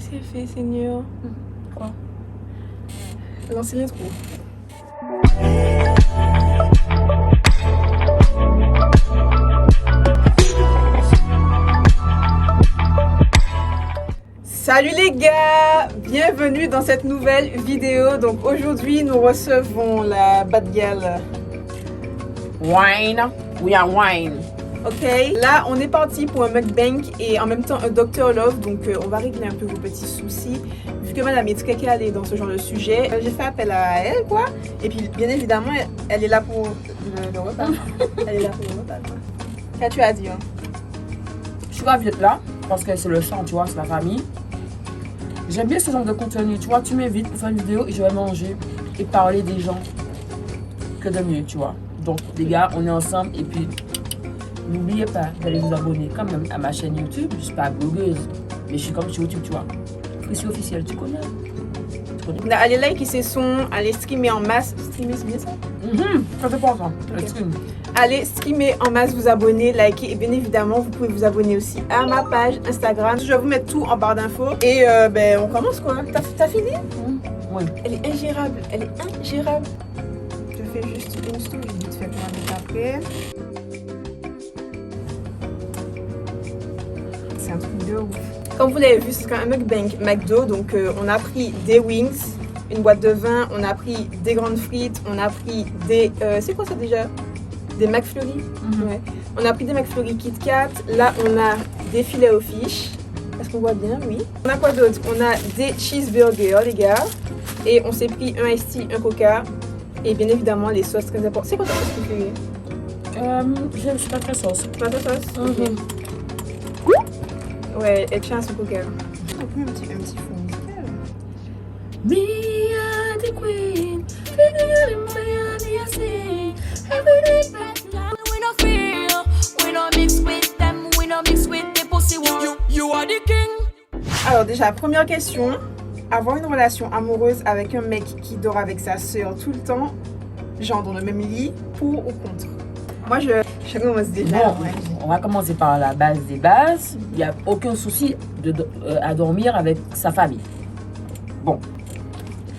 Qu'est-ce qu'elle fait, Seigneur? Quoi? Non, c'est rien trop. Salut les gars, bienvenue dans cette nouvelle vidéo. Donc aujourd'hui nous recevons la bad girl. Wine, we are wine. Ok, là on est parti pour un mukbang et en même temps un Dr Love. Donc on va régler un peu vos petits soucis. Vu que madame est très calée dans ce genre de sujet, j'ai fait appel à elle quoi. Et puis bien évidemment elle est là pour le repas. Elle est là pour le repas quoi. Qu'est-ce que tu as dit hein? Je suis ravie d'être là parce que c'est le sang, tu vois, c'est la famille. J'aime bien ce genre de contenu, tu vois, tu m'invites pour faire une vidéo et je vais manger et parler des gens que de mieux, tu vois. Donc les gars, on est ensemble et puis n'oubliez pas d'aller vous abonner quand même à ma chaîne YouTube. Je suis pas blogueuse, mais je suis comme sur YouTube, tu vois. Chrissy officiel, tu connais? Allez liker ses sons, allez streamer en masse. Streamer, c'est bien ça? Ça fait pas ça, le Ok. stream. Allez streamer en masse, vous abonner, liker et bien évidemment vous pouvez vous abonner aussi à ma page Instagram. Je vais vous mettre tout en barre d'infos et ben on commence quoi. T'as fini? Oui. Elle est ingérable, elle est ingérable. Je fais juste une story vite fait pour la mettre après. C'est un truc de ouf. Comme vous l'avez vu, c'est un mukbang McDo. Donc on a pris des wings, une boîte de vin, on a pris des grandes frites, on a pris des... c'est quoi ça déjà? Des McFlurry. Ouais. On a pris des McFlurry Kit Kat. Là, on a des filets aux fiches. Est-ce qu'on voit bien? Oui. On a quoi d'autre? On a des cheeseburgers, les gars. Et on s'est pris un iced tea, un coca. Et bien évidemment, les sauces très importantes. C'est quoi ta sauce préférée? Je suis pas très sauce. Pas ta sauce? Ouais, elle tient à son coca. On a pris un petit fond musical. Me are the queen, We no feel, we no mix with them, we no mix with the pussy one. You are the king. Alors déjà, première question. Avoir une relation amoureuse avec un mec qui dort avec sa sœur tout le temps, genre dans le même lit, pour ou contre? Moi, je commence déjà. Bon, on va commencer par la base des bases. Il n'y a aucun souci à dormir avec sa famille. Bon,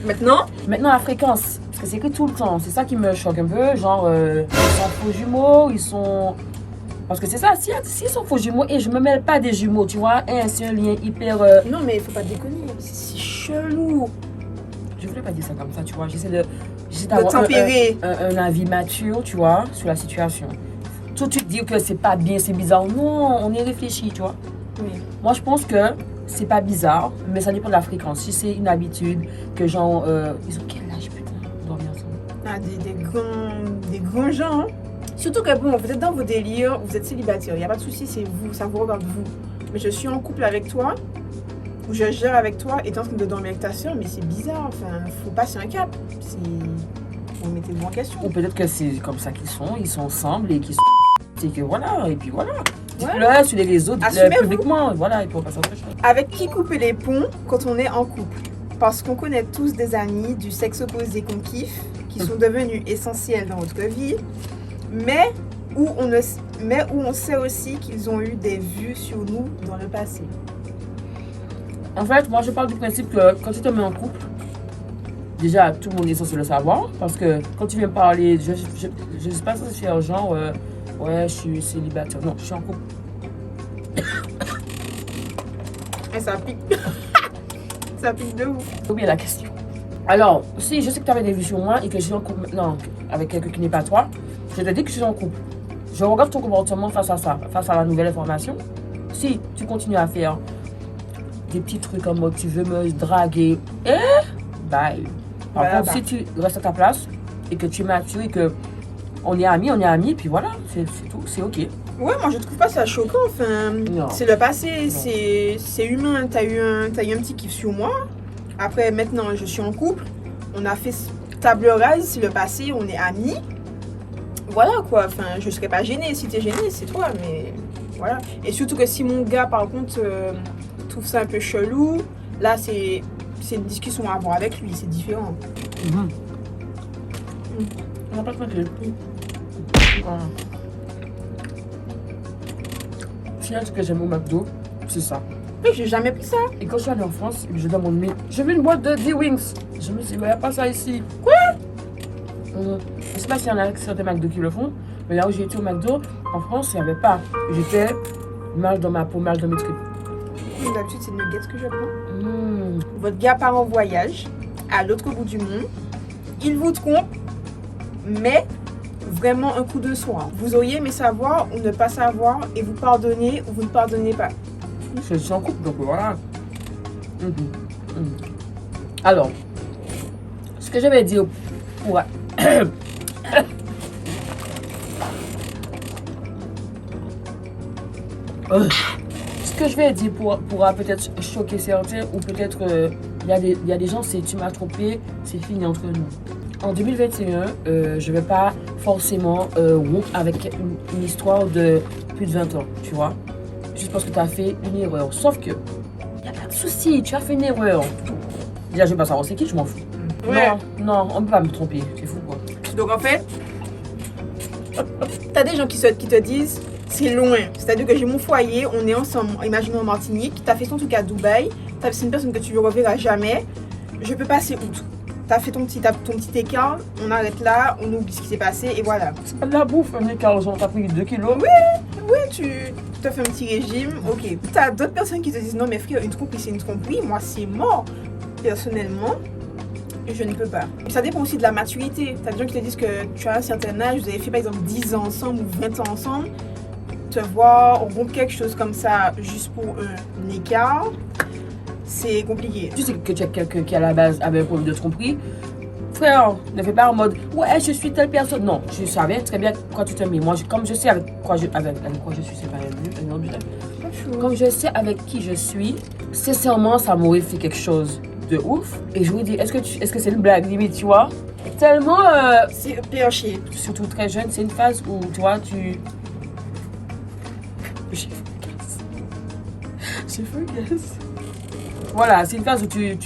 Maintenant, la fréquence, parce que c'est que tout le temps, c'est ça qui me choque un peu. Genre, ils sont faux jumeaux, ils sont... Parce que c'est ça, s'ils sont faux jumeaux, et je me mêle pas des jumeaux, tu vois, c'est un lien hyper... non mais il faut pas déconner, c'est si chelou. Je voulais pas dire ça comme ça, tu vois, j'essaie d'avoir tempérer. un avis mature, tu vois, sur la situation. Tout de suite dire que c'est pas bien, c'est bizarre. Non, on y réfléchit, tu vois. Oui. Moi, je pense que c'est pas bizarre, mais ça dépend de la fréquence. Si c'est une habitude, que genre, ils ont quel âge, putain, dormir ensemble? Ah, des grands gens. Hein. Surtout que bon, vous êtes dans vos délires, vous êtes célibataire, il n'y a pas de souci, c'est vous, ça vous regarde vous. Mais je suis en couple avec toi, ou je gère avec toi, et t'es en train de dormir avec ta soeur, mais c'est bizarre, enfin, faut passer un cap. Vous mettez-vous en question. Ou peut-être que c'est comme ça qu'ils sont ensemble et qu'ils sont... C'est que voilà, et puis voilà. Ouais. Dites-le sur les réseaux, dites-le Assumez-vous. publiquement, voilà, il faut passer à autre chose. Avec qui couper les ponts quand on est en couple? Parce qu'on connaît tous des amis du sexe opposé qu'on kiffe, qui sont devenus essentiels dans notre vie, mais où on sait aussi qu'ils ont eu des vues sur nous dans le passé. En fait, moi je parle du principe que quand tu te mets en couple, déjà tout le monde est censé le savoir, parce que quand tu viens parler, je ne sais pas si c'est faire genre, ouais, je suis célibataire. Non, je suis en couple. Et ça pique. Ça pique de ouf. J'ai oublié la question. Alors, si je sais que tu avais des vues sur moi et que je suis en couple maintenant avec quelqu'un qui n'est pas toi, je te dis que je suis en couple. Je regarde ton comportement face à ça, face à la nouvelle information. Si tu continues à faire des petits trucs en mode tu veux me draguer, bye. Par Voilà, contre, si tu restes à ta place et que tu es mature et que on est amis, puis voilà, c'est tout, c'est ok. Ouais, moi je trouve pas ça choquant. Enfin, Non. c'est le passé, c'est humain. T'as eu un petit kiff sur moi. Après, maintenant, je suis en couple. On a fait table rase, c'est le passé, on est amis. Voilà quoi. Enfin, je serais pas gênée. Si t'es gênée, c'est toi, mais voilà. Et surtout que si mon gars, par contre, trouve ça un peu chelou, là, c'est une discussion à avoir avec lui, c'est différent. On n'a pas de manger. Voilà. S'il y a un truc que j'aime au McDo, c'est ça. Oui, j'ai jamais pris ça. Et quand je suis allée en France, je demande, mais je veux une boîte de D-Wings. Je me suis dit, il n'y a pas ça ici. Quoi? Je ne sais pas s'il y en a certains McDo qui le font, mais là où j'ai été au McDo, en France, il n'y avait pas. J'étais mal dans ma peau, mal dans mes trucs. D'habitude, c'est le nuggets que je prends. Votre gars part en voyage à l'autre bout du monde. Il vous trompe, mais vraiment un coup de soin. Vous auriez aimé savoir ou ne pas savoir et vous pardonnez ou vous ne pardonnez pas. Je suis en couple, donc voilà. Alors, ce que j'avais dit pour... Ce que je vais dire pourra peut-être choquer certains ou peut-être il y a des gens, c'est tu m'as trompé, c'est fini entre nous. En 2021, je vais pas forcément rompre avec une histoire de plus de 20 ans, tu vois. Juste parce que tu as fait une erreur. Sauf que, il n'y a pas de souci, tu as fait une erreur. Déjà, je vais pas savoir c'est qui, je m'en fous. Ouais. Non, on ne peut pas me tromper, c'est fou quoi. Donc en fait, t'as des gens qui te disent c'est loin. C'est-à-dire que j'ai mon foyer, on est ensemble, imaginons en Martinique, t'as fait ton truc à Dubaï, c'est une personne que tu ne reverras jamais, je peux passer outre. T'as fait ton petit écart, on arrête là, on oublie ce qui s'est passé et voilà. C'est pas de la bouffe, un écart, genre t'as pris 2 kilos. Oui, tu te fais un petit régime, ok. T'as d'autres personnes qui te disent non mais frère, une tromperie c'est une tromperie, moi c'est mort. Personnellement, je ne peux pas. Ça dépend aussi de la maturité. T'as des gens qui te disent que tu as un certain âge, vous avez fait par exemple 10 ans ensemble ou 20 ans ensemble, te voir rompre quelque chose comme ça juste pour un écart, c'est compliqué. Tu sais que tu as quelqu'un qui à la base avait un problème de tromperie. Frère, ne fais pas en mode ouais je suis telle personne. Non, je savais très bien quoi tu t'aimes. Moi, comme je sais avec quoi je suis, c'est pas un objet. Comme je sais avec qui je suis, sincèrement, ça m'aurait fait quelque chose de ouf. Et je me dis, est-ce que c'est une blague limite, tu vois? Tellement. C'est perché. Surtout très jeune, c'est une phase où, tu vois, J'ai fait Voilà, c'est une phase où tu...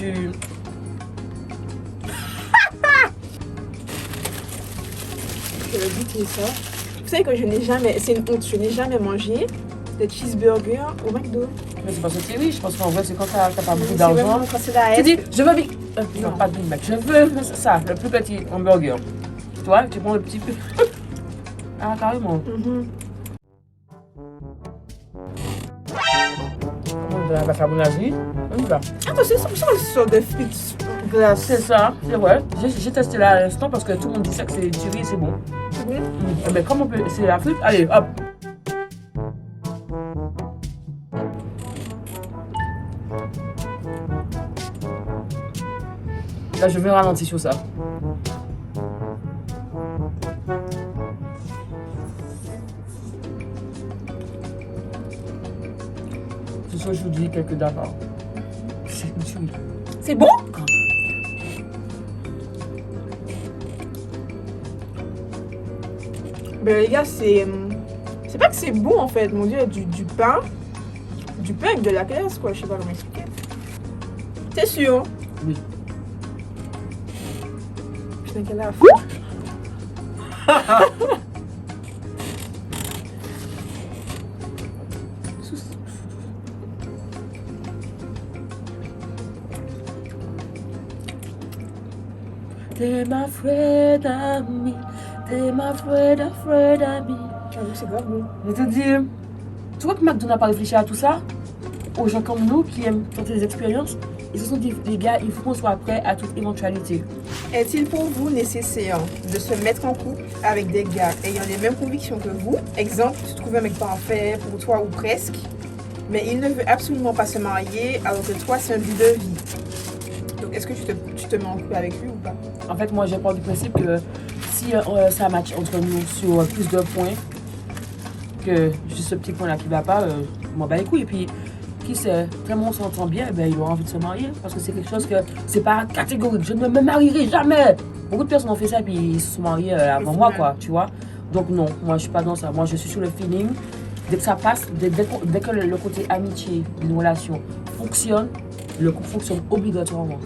Je vais goûter ça. Vous savez que je n'ai jamais, c'est une honte, je n'ai jamais mangé de cheeseburger au McDo. Mais c'est parce que c'est riche, je pense qu'en vrai, c'est quand t'as pas beaucoup C'est d'argent. vraiment quand c'est la Tu haine. dis, je veux Non. non, pas de Big Mac. Je veux ça, le plus petit hamburger. Tu vois, tu prends le petit peu. Ah, carrément. On va faire boulangerie. On y va. Attends, c'est une sorte de frites glace. C'est ça, c'est vrai. J'ai testé là à l'instant parce que tout le monde dit ça que c'est du riz, c'est bon. C'est bon? Eh ben, comme on peut, c'est la frite, allez, hop. Là, je vais ralentir sur ça. Ce soir, je vous dis quelques dates. C'est une tuerie. C'est bon? Ben les gars, c'est pas que c'est bon en fait, mon dieu, du pain. Du pain avec de la glace quoi, je sais pas comment expliquer. T'es sûr? Oui. Putain, qu'elle a T'es ma friend amie, t'es ma friend amie. J'avoue, c'est grave bon. Je te dis, tu vois que McDo n'a pas réfléchi à tout ça? Aux gens comme nous qui aiment tenter des expériences, ils se sont dit, les gars, il faut qu'on soit prêt à toute éventualité. Est-il pour vous nécessaire de se mettre en couple avec des gars ayant les mêmes convictions que vous? Exemple, tu trouves un mec parfait pour toi ou presque, mais il ne veut absolument pas se marier alors que toi, c'est un but de vie. Donc, est-ce que tu te mets en couple avec lui ou pas? En fait, moi, j'ai peur du principe que si ça match entre nous sur plus de points que juste ce petit point-là qui va pas, je m'en bats les couilles. Et puis, qui sait, tellement on s'entend bien, eh ben, il aura envie de se marier. Parce que c'est quelque chose que c'est pas catégorique. Je ne me marierai jamais. Beaucoup de personnes ont fait ça et puis ils se sont mariés avant moi, quoi, tu vois. Donc non, moi, je suis pas dans ça. Moi, je suis sur le feeling. Dès que ça passe, dès que le côté amitié d'une relation fonctionne, le couple fonctionne obligatoirement.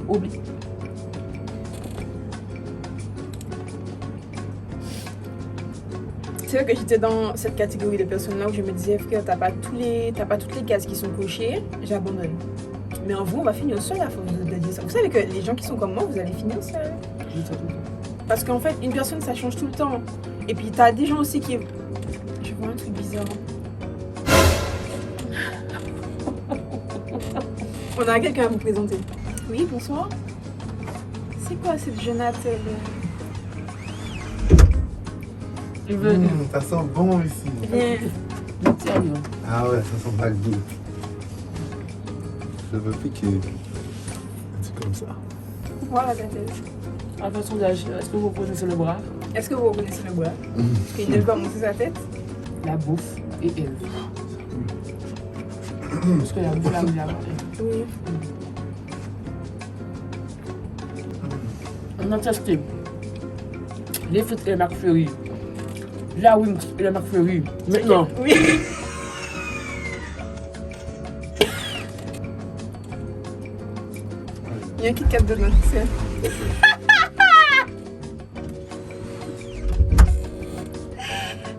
C'est vrai que j'étais dans cette catégorie de personnes-là où je me disais, frère, t'as pas toutes les cases qui sont cochées, j'abandonne. Mais en vous, on va finir seul à force de dire ça. Vous savez que les gens qui sont comme moi, vous allez finir seul. Je dis ça tout le temps. Parce qu'en fait, une personne, ça change tout le temps. Et puis, t'as des gens aussi qui... Je vois un truc bizarre. On a quelqu'un à vous présenter. Oui, bonsoir. C'est quoi cette jeunette Il veut. Ça sent bon ici. Viens. Sérieux. Ah ouais, ça sent McDo. Je veux piquer. Un truc comme ça. Voilà ta tête. En façon d'agir, est-ce que vous connaissez le bras? Est-ce que vous reconnaissez le bras? Parce qu'il ne veut pas monter sa tête. La bouffe et elle. Parce que la bouffe, là, il a mangé. Oui. On a testé les frites et les McFlurry, la wings et les McFlurry. Maintenant, Oui. Il y a un Kit Kat dedans, c'est.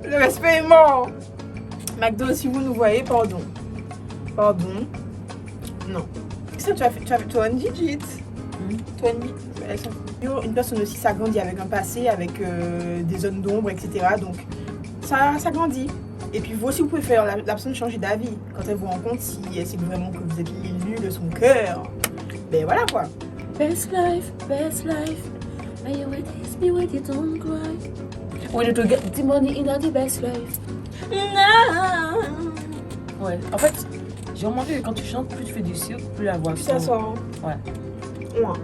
Le respect est mort. McDo, si vous nous voyez, pardon. Pardon. Non. Qu'est-ce que tu as fait? Tu as une digit. Toi, une personne aussi, ça grandit avec un passé, avec des zones d'ombre, etc. Donc, ça grandit. Et puis, vous aussi, vous pouvez faire la personne changer d'avis. Quand elle vous rencontre, si c'est vraiment que vous êtes l'élu de son cœur. Ben voilà quoi. best life, are you with this, be with it, don't cry. We need to get the money in the best life. Non. Ouais, en fait, j'ai remarqué que quand tu chantes, plus tu fais du cirque, plus la voix Puis ça sort. Ouais. Ouais.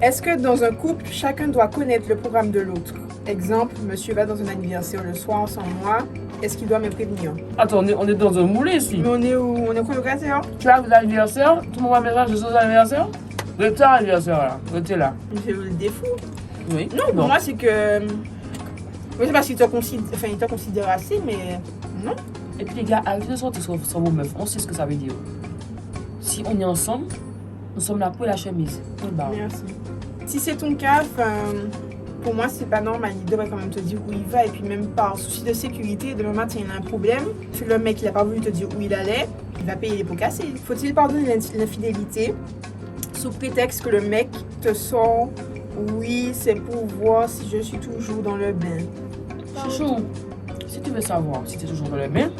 Est-ce que dans un couple, chacun doit connaître le programme de l'autre? Exemple, monsieur va dans un anniversaire le soir sans moi. Est-ce qu'il doit me prévenir? Attends, on est dans un moulin ici. Mais on est où? On est colocataire? Tu as l'anniversaire, tout le monde va me message de son anniversaire. Le temps anniversaire là, restez là. Il fait le défaut. Oui. Non, pour moi, c'est que. Je sais pas s'il te considère, enfin, il te considère assez, mais non. Et puis les gars, arrêtez de sortir sur vos meufs. On sait ce que ça veut dire. Si on est ensemble, nous sommes là pour la chemise. Pour le bar. Merci. Si c'est ton cas, pour moi, c'est pas normal. Il devrait quand même te dire où il va. Et puis, même par souci de sécurité, demain matin, il a un problème. Si le mec, il a pas voulu te dire où il allait, il va payer les pots cassés. Faut-il pardonner l'infidélité sous prétexte que le mec te sort? Oui, c'est pour voir si je suis toujours dans le bain. Chouchou, si tu veux savoir si tu es toujours dans le bain,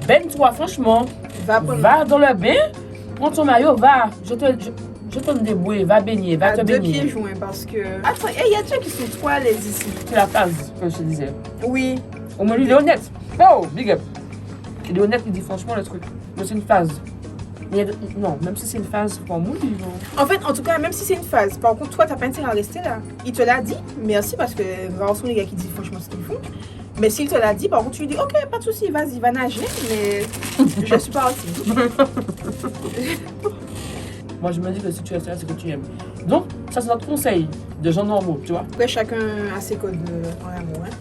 baigne-toi franchement. Va prendre Va dans le bain, prends ton maillot, va. Je te débrouille, va baigner, va à te 2 pieds baigner. joints parce que. Attends, il y a des gens qui sont trop à l'aise ici. C'est la phrase que je te disais. Oui. Au moins, lui, il est honnête. Oh, big up. Il est honnête, il dit franchement le truc. Mais c'est une phase. Non, même si c'est une phase pour moi, ils vont. En fait, en tout cas, même si c'est une phase, par contre, toi, t'as pas intérêt à rester là. Il te l'a dit, merci parce que vraiment, sont les gars qui disent franchement ce qu'ils font. Mais s'il te l'a dit, par contre, tu lui dis, ok, pas de souci, vas-y, va nager, mais je suis partie. Moi, je me dis que si tu restes là, c'est que tu aimes. Donc, ça, c'est notre conseil de gens normaux, tu vois. Après, chacun a ses codes en amour. Hein.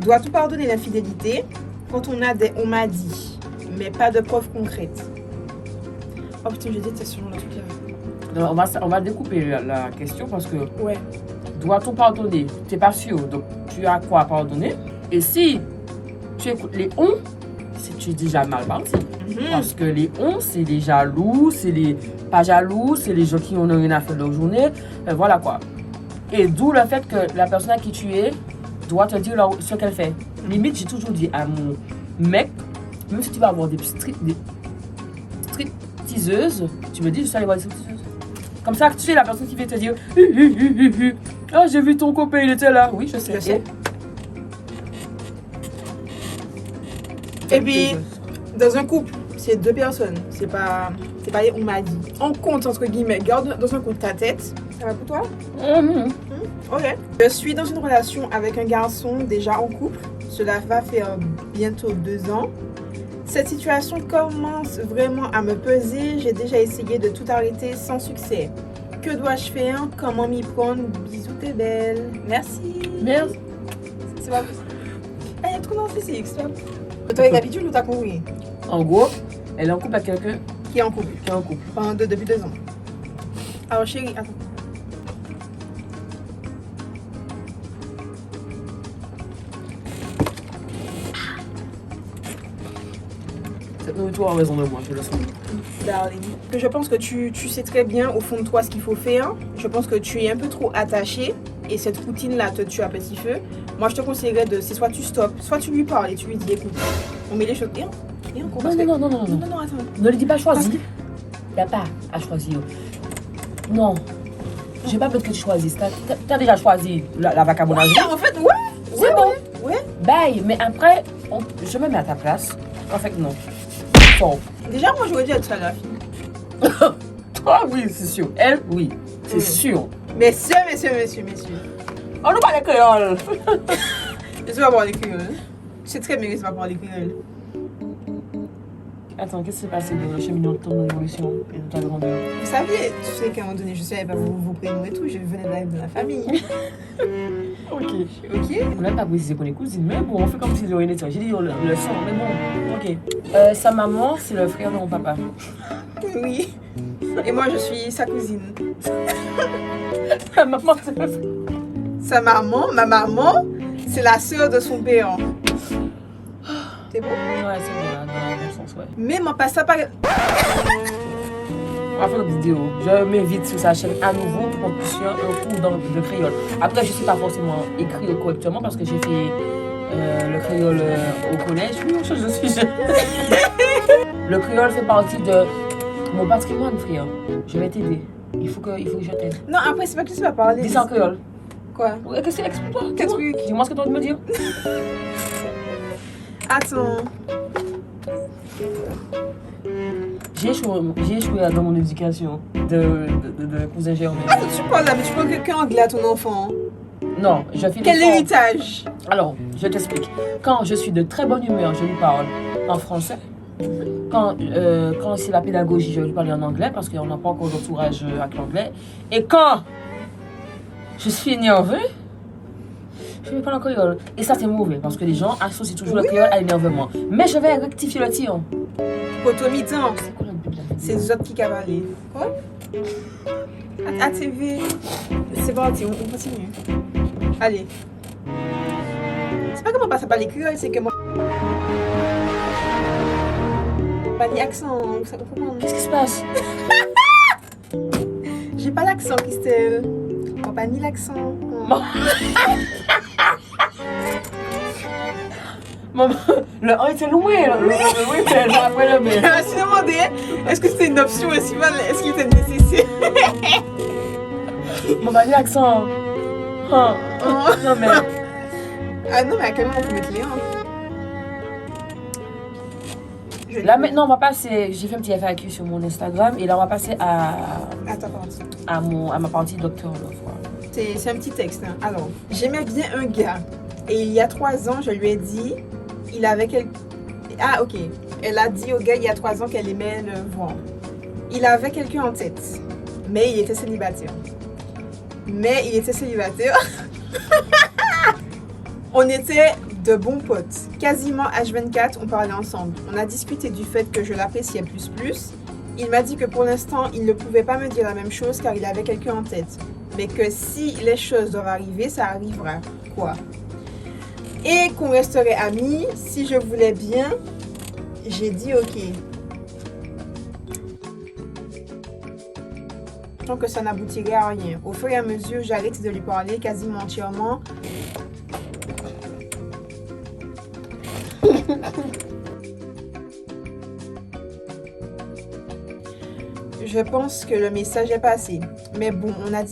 Dois-tu pardonner l'infidélité quand on a des on m'a dit, mais pas de preuves concrètes? Oh putain, je déteste ce genre de truc là. Donc, on va découper la question parce que Ouais. doit-on pardonner? Tu n'es pas sûr, donc tu as quoi à pardonner? Et si tu écoutes les on, c'est tu es déjà mal parti. Parce que les on, c'est les jaloux, c'est les pas jaloux, c'est les gens qui n'ont rien à faire de leur journée. Voilà quoi. Et d'où le fait que la personne à qui tu es doit te dire ce qu'elle fait. Limite, j'ai toujours dit à mon mec, même si tu vas avoir des stripteaseuses, tu me dis, je suis allée voir des stripteaseuses. Comme ça, tu es la personne qui vient te dire, ah, j'ai vu ton copain, il était là. Oui, je sais. Je sais. Et puis, dans un couple, c'est 2 personnes. C'est pas on m'a dit. On compte, entre guillemets, garde dans un coin de ta tête. Ça va pour toi? Ok. Je suis dans une relation avec un garçon déjà en couple. Cela va faire bientôt 2 ans. Cette situation commence vraiment à me peser. J'ai déjà essayé de tout arrêter sans succès. Que dois-je faire? Comment m'y prendre? Bisous, t'es belle. Merci. Merci. C'est pas possible. Il y a trop narcissique, c'est pas possible. Toi, récapitule ou t'as compris? En gros, elle est en couple avec quelqu'un Qui est en couple qui est en couple. depuis 2 ans. Alors chérie, attends. toi a raison de moi, je le sens. Darling. Je pense que tu sais très bien au fond de toi ce qu'il faut faire. Je pense que tu es un peu trop attaché et cette routine-là te tue à petit feu. Moi, je te conseillerais de, c'est soit tu stoppes, soit tu lui parles et tu lui dis écoute, on met les choses bien. Non, Non, attends. ne le dis pas choisi. Parce Il n'y a pas à choisir. Non. J'ai pas besoin que tu choisisses. T'as déjà choisi la vagabondage. En fait, ouais. C'est bon. Ouais. Bye. Mais après, je me mets à ta place. En fait, non. Bon. Déjà, moi, j'aurais dû être ça, la fille. Toi, oui, c'est sûr. Elle, oui. C'est Oui. sûr. Messieurs. On nous parle créole. Je sais pas parler créole. Je sais très bien que je sais pas parler créole. Attends, qu'est-ce qui s'est passé dans le cheminement de ton évolution et de ta grandeur? Vous saviez, tu sais qu'à un moment donné, je savais pas vos prénoms et tout, je venais de la famille. Ok. Ok. On n'a pas précisé qu'on est cousines, mais bon, on fait comme si on était. J'ai dit le sang, mais bon, ok. Sa maman, c'est le frère de mon papa. Oui. Et moi, je suis sa cousine. Sa maman, c'est le frère. Ma maman, c'est la sœur de son père. C'est bon. Ouais, c'est bon, là, dans le bon sens, ouais. Mais mon pasta pas. On va faire une vidéo. Je m'invite sur sa chaîne à nouveau pour qu'on puisse faire un cours de créole. Après, je ne sais pas forcément écrire correctement parce que j'ai fait le créole au collège. Oui, je suis jeune. Le créole fait partie de mon patrimoine, frère. Je vais t'aider. Il faut que je t'aide. Non, après, c'est pas que tu sais pas parler. Dis ça en créole. Quoi? Qu'est-ce que c'est? Explique-toi. T'expliques. Dis-moi ce que tu as envie de me dire. Attends. J'ai échoué dans mon éducation de cousin Germain. Attends, tu parles là, mais tu parles qu'en anglais à ton enfant. Non, je fais Quel l'effort. héritage? Alors, je t'explique. Quand je suis de très bonne humeur, je lui parle en français. Quand c'est la pédagogie, je lui parle en anglais parce qu'on n'a pas encore d'entourage avec l'anglais. Et quand je suis énervée, je lui parle en créole. Et ça, c'est mauvais parce que les gens associent toujours le créole à l'énervement. Mais je vais rectifier le tir. Potomitan. C'est quoi le but de la vidéo? C'est les autres qui cavalent. Quoi? ATV. C'est parti, on continue. Allez. C'est pas comment on passe à parler créole, c'est que moi. Pas ni accent, ça peut comprendre. Qu'est-ce qui se passe? J'ai pas l'accent, Christelle. Moi, pas ni l'accent. Bon. Maman, le 1 était loin. Oui, mais après le Je mais. me suis demandé, est-ce que c'était une option aussi mal, est-ce qu'il était nécessaire? Maman, l'accent. Hein. Non, mais. Ah non, mais à quel moment on peut mettre les uns? Là maintenant on va passer, j'ai fait un petit FAQ sur mon Instagram et là on va passer Attends, pardon. à ma partie docteur. C'est un petit texte. Hein. Alors, j'aimais bien un gars. Et il y a 3 ans, je lui ai dit, il avait quelqu'un. Ah, ok. Elle a dit au gars il y a 3 ans qu'elle aimait le voir. Il avait quelqu'un en tête. Mais il était célibataire. On était de bons potes. Quasiment H24, on parlait ensemble. On a discuté du fait que je l'appréciais plus. Il m'a dit que pour l'instant, il ne pouvait pas me dire la même chose car il avait quelqu'un en tête. Mais que si les choses doivent arriver, ça arrivera. Quoi? Et qu'on resterait amis. Si je voulais bien, j'ai dit ok. Tant que ça n'aboutirait à rien. Au fur et à mesure, j'arrête de lui parler quasiment entièrement. Je pense que le message est passé. Mais bon, on a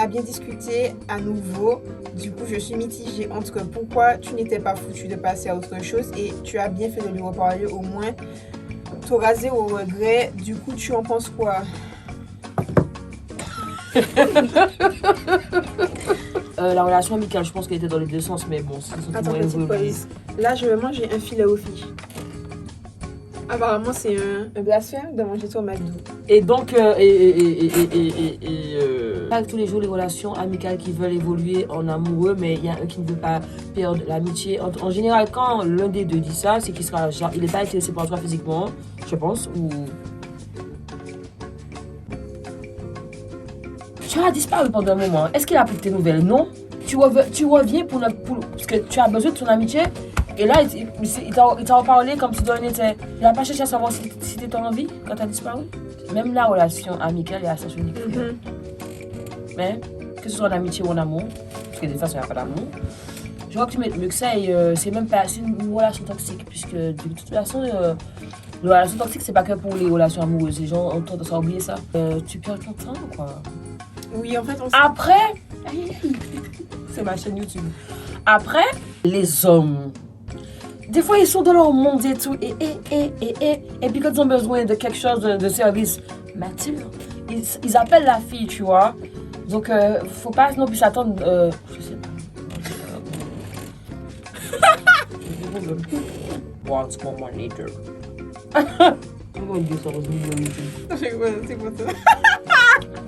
bien discuté à nouveau. Du coup, je suis mitigée entre pourquoi tu n'étais pas foutu de passer à autre chose et tu as bien fait de lui reparler au moins. T'auras zéro regret. Du coup, tu en penses quoi? La relation amicale, je pense qu'elle était dans les deux sens, mais bon, c'est Attends, moyen petite évolué. pause. Là, je vais manger un filet aux fiches. Apparemment, c'est un blasphème de manger ça au McDo. Et donc, pas tous les jours les relations amicales qui veulent évoluer en amoureux, mais il y a un qui ne veut pas perdre l'amitié. En général, quand l'un des deux dit ça, c'est qu'il sera genre, il n'est pas intéressé par toi physiquement, je pense, ou. Tu as disparu pendant un moment. Est-ce qu'il a pris tes nouvelles? Non. Tu reviens parce que tu as besoin de ton amitié. Et là, il t'a parlé comme si de rien n'était. Il n'a pas cherché à savoir si t'étais en vie quand t'as disparu. Même la relation amicale est assez unique. Mais, que ce soit en amitié ou en amour, parce que des fois, il n'y a pas d'amour, je crois que tu mets mieux que ça et c'est même pas. C'est une relation toxique, puisque de toute façon, les relations toxiques, c'est pas que pour les relations amoureuses. Les gens ont tendance à oublier ça. Tu perds ton temps, quoi. Oui, en fait, on Après, c'est ma chaîne YouTube. Après, les hommes. Des fois, ils sont dans leur monde et tout, et puis quand ils ont besoin de quelque chose de service mature, ils appellent la fille, tu vois. Donc, faut pas non plus s'attendre, je sais pas. Once more later. I'm going to do some C'est quoi ça?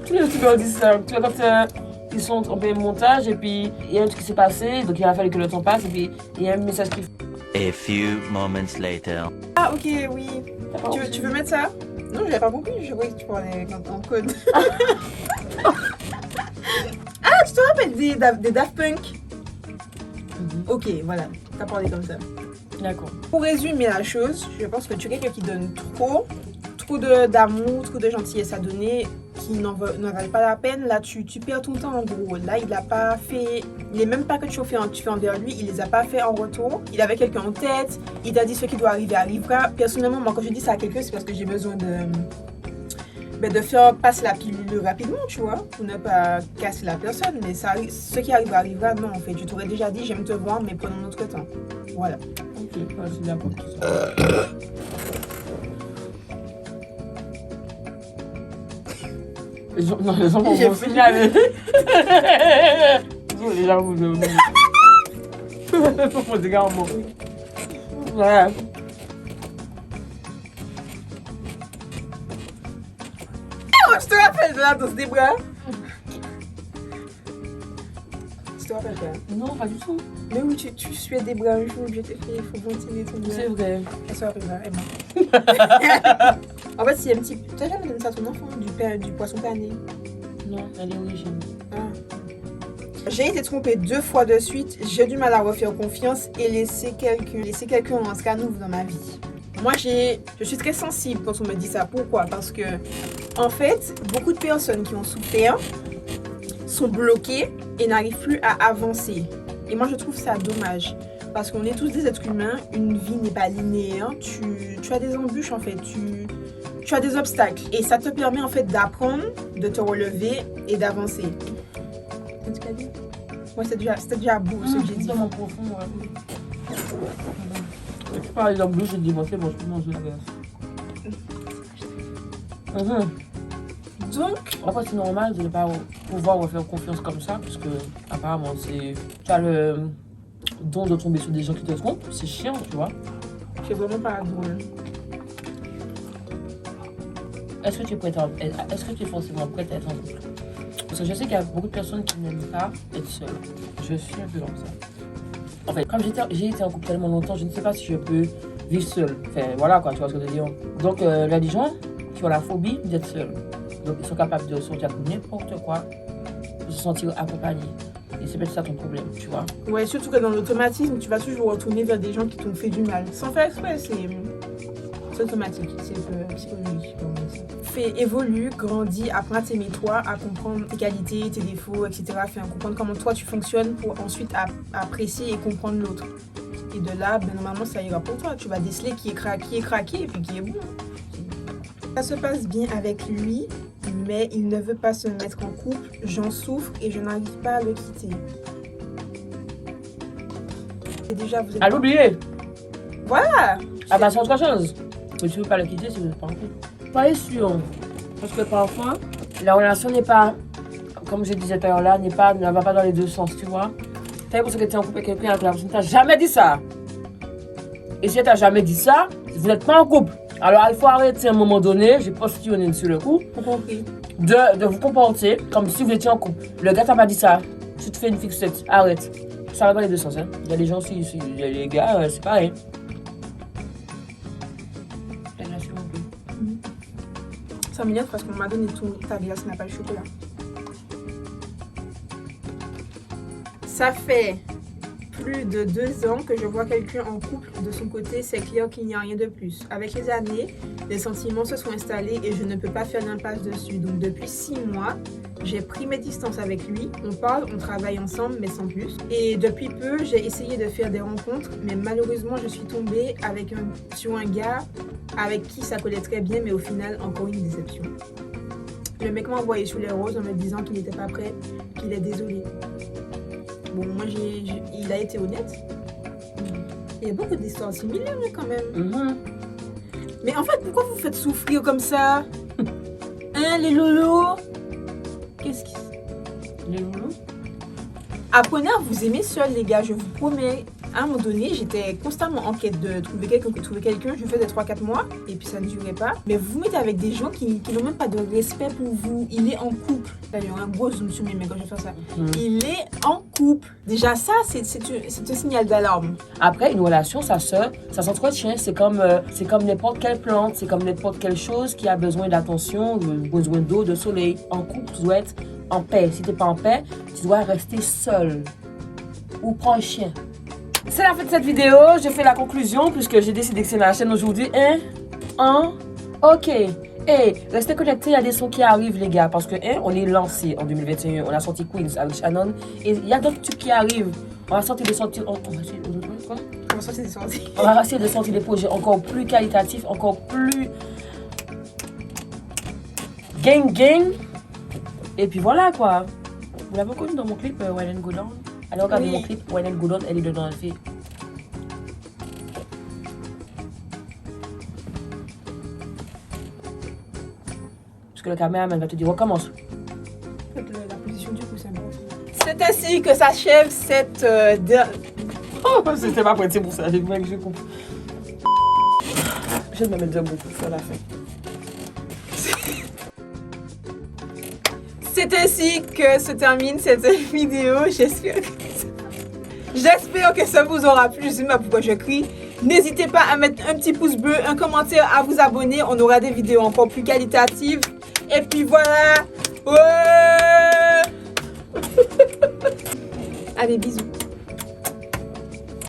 Tous les youtubeurs disent ça. Tu vois, quand ils sont en plein montage, et puis il y a un truc qui s'est passé, donc il a fallu que le temps passe, et puis il y a un message qui. A few moments later. Ah, ok, oui. Tu veux mettre ça? Non, j'avais pas compris. Je croyais que tu parlais en code. Ah, tu te rappelles des Daft Punk? Ok, voilà. T'as parlé comme ça. D'accord. Pour résumer la chose, je pense que tu es quelqu'un qui donne trop d'amour, trop de gentillesse à donner, qui n'en valent pas la peine. Là, tu perds ton temps en gros. Là, il a pas fait les mêmes pas que tu fais envers lui, il les a pas fait en retour. Il avait quelqu'un en tête, il t'a dit ce qui doit arriver arrivera. Personnellement, moi, quand je dis ça à quelqu'un, c'est parce que j'ai besoin de faire passer la pilule rapidement, tu vois, pour ne pas casser la personne. Mais ça, ce qui arrivera arrivera, non, en fait. Je t'aurais déjà dit, j'aime te voir, mais prenons notre temps. Voilà. Ok, c'est bien pour tout ça. Les gens vont J'ai me signaler. Les gens vont me faut des gars en mot. Ouais. Oh, je te rappelle de la danse des bras. Tu te rappelles pas? Non, pas du tout. Mais oui, tu suais des bras un jour, je t'ai fait, il faut ventiler ton bras. C'est vrai. Elle se rappelle pas, elle ment. En fait, c'est un petit. Tu n'as jamais donné ça à ton enfant, du poisson pané? Non, elle est origine. Ah. J'ai été trompée 2 fois de suite, j'ai du mal à refaire confiance et laisser quelqu'un en scanouf dans ma vie. Moi, je suis très sensible quand on me dit ça. Pourquoi? Parce que, en fait, beaucoup de personnes qui ont souffert sont bloquées et n'arrivent plus à avancer. Et moi, je trouve ça dommage. Parce qu'on est tous des êtres humains, une vie n'est pas linéaire. Tu as des embûches, en fait. Tu as des obstacles. Et ça te permet, en fait, d'apprendre, de te relever et d'avancer. Qu'est-ce que tu as dit? Ouais, c'était déjà beau, ce que j'ai dit. Dans mon profond, ouais. Tu parles d'embûches, je dis, moi, c'est bon, je peux manger la glace. Donc, Après, c'est normal de ne pas pouvoir refaire confiance comme ça, parce que, apparemment, tu as le don de tomber sur des gens qui te trompent, c'est chiant, tu vois. c'est vraiment pas drôle. Est-ce que tu es forcément prête à être en couple? Parce que je sais qu'il y a beaucoup de personnes qui n'aiment pas être seule. Je suis un peu comme ça. En fait, comme j'ai été en couple tellement longtemps, je ne sais pas si je peux vivre seule. Enfin, voilà quoi, tu vois ce que je veux dire. Donc, il y a des gens qui ont la phobie d'être seuls. Donc, ils sont capables de sortir pour n'importe quoi, de se sentir accompagnés. Et c'est peut-être ça ton problème, tu vois. Ouais, surtout que dans l'automatisme, tu vas toujours retourner vers des gens qui t'ont fait du mal. Sans faire exprès, c'est automatique, c'est psychologique. Évolue, grandis, apprends à t'aimer toi, à comprendre tes qualités, tes défauts, etc. Comprendre comment toi tu fonctionnes pour ensuite apprécier et comprendre l'autre. Et de là, normalement, ça ira pour toi. Tu vas déceler qui est craqué et puis qui est bon. Ça se passe bien avec lui, mais il ne veut pas se mettre en couple. J'en souffre et je n'arrive pas à le quitter. Et déjà, vous êtes... À l'oublier. Voilà. Ah bah c'est autre chose. Mais tu veux pas le quitter si vous n'êtes pas en couple. Pas sûr. Parce que parfois, la relation n'est pas, comme je disais tout à l'heure là, ne va pas dans les deux sens, tu vois. C'est pour ça que tu es en couple avec quelqu'un, avec la personne, tu n'as jamais dit ça. Et si tu n'as jamais dit ça, vous n'êtes pas en couple. Alors il faut arrêter à un moment donné, j'ai postillonné sur le coup, de vous comporter comme si vous étiez en couple. Le gars t'a pas dit ça. Tu te fais une fixette, arrête. Ça va dans les deux sens. Hein. Il y a des gens, il y a les gars, c'est pareil. Ça m'énerve parce qu'on m'a donné tout, ta glace n'a pas le chocolat. Ça fait plus de 2 ans que je vois quelqu'un en couple de son côté, c'est clair qu'il n'y a rien de plus. Avec les années, les sentiments se sont installés et je ne peux pas faire l'impasse dessus. Donc depuis 6 mois, j'ai pris mes distances avec lui. On parle, on travaille ensemble, mais sans plus. Et depuis peu, j'ai essayé de faire des rencontres, mais malheureusement, je suis tombée sur un gars avec qui ça collait très bien, mais au final, encore une déception. Le mec m'a envoyé sous les roses en me disant qu'il n'était pas prêt, qu'il est désolé. Bon, moi, il a été honnête. Il y a beaucoup d'histoires similaires, là, quand même. Mais en fait, pourquoi vous faites souffrir comme ça? Hein, les lolos? Qu'est-ce qui... Les loulous? Apprenez à vous aimer seul, les gars, je vous promets. À un moment donné, j'étais constamment en quête de trouver quelqu'un. Je faisais 3-4 mois et puis ça ne durait pas. Mais vous vous mettez avec des gens qui n'ont même pas de respect pour vous. Il est en couple. D'ailleurs, un gros zoom sur mes mecs quand je vais faire ça. Il est en couple. Déjà, ça, c'est un signal d'alarme. Après, une relation, ça s'entretient. C'est comme n'importe quelle plante, c'est comme n'importe quelle chose qui a besoin d'attention, besoin d'eau, de soleil. En couple, tu dois être en paix. Si tu n'es pas en paix, tu dois rester seul. Ou prends un chien. C'est la fin de cette vidéo. J'ai fait la conclusion puisque j'ai décidé que c'est ma chaîne aujourd'hui. Ok. Hey, restez connectés, il y a des sons qui arrivent, les gars. Parce que, on est lancé en 2021. On a sorti Queens avec Shannon. Et il y a d'autres trucs qui arrivent. On va sortir des sorties. On va essayer de sortir des projets encore plus qualitatifs, encore plus gang. Et puis voilà quoi. Vous l'avez connu dans mon clip Wine and Go Down. Allez regarder mon clip Wine and Go Down, elle est dedans, elle fait. Parce que le caméraman va te dire recommence. La position du coup, c'est important. C'est ainsi que s'achève cette... Oh, c'était pas prêté pour ça, j'ai cru que je coupe. Je vais me mettre beaucoup sur la fin. C'est ainsi que se termine cette vidéo. J'espère que ça vous aura plu. Je sais pas pourquoi je crie. N'hésitez pas à mettre un petit pouce bleu, un commentaire, à vous abonner. On aura des vidéos encore plus qualitatives. Et puis voilà. Ouais. Allez, bisous.